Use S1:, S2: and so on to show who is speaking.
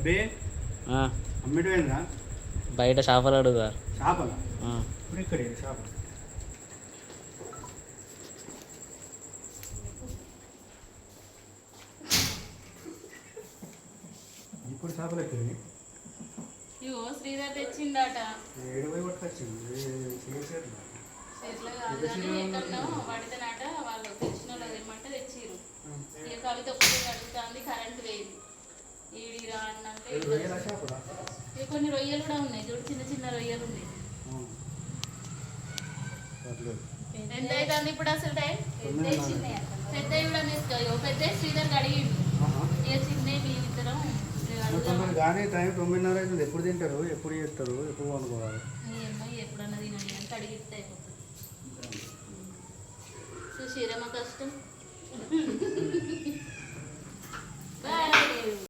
S1: అబ్బే అమ్మేటిపోయిందా?
S2: బయట చేపలు అడుగుదా?
S1: చేపలా? ఇప్పుడు ఇక్కడ చేప ఇప్పుడు చేపలు ఎక్కడ?
S3: ఇగో శ్రీధర్ తెచ్చిండట.
S1: ఏడు పోయి పట్టుకొచ్చింది
S3: ఎట్లా కాదు కానీ ఎక్కడో పడితేనట వాళ్ళు తెలిసిన వాళ్ళు ఏమంటే తెచ్చిర్రు. ఇక కవిత ఒక్కటే అడుగుతుంది, కరెంట్ వేయింది ఈడిరా అన్నంటే ఇక కొన్ని రొయ్యలు కూడా ఉన్నాయి చూడు, చిన్న చిన్న రొయ్యలు ఉన్నాయి. ఎంత అవుతుంది ఇప్పుడు అసలు టైం? పెద్దవి కూడా తీసుకో, పెద్ద శ్రీధర్ అడిగిండు, ఇక చిన్నవి మేమిద్దరం
S1: కానీ టైం 9:30 అవుతుంది. ఎప్పుడు తింటారు, ఎప్పుడు చేస్తారు, ఎప్పుడు అనుకోవాలి?
S3: ఏమో ఎప్పుడన్నా తినండి అంటే అడిగితే అయిపోతుంది. చూసిరమ్మ కష్టం.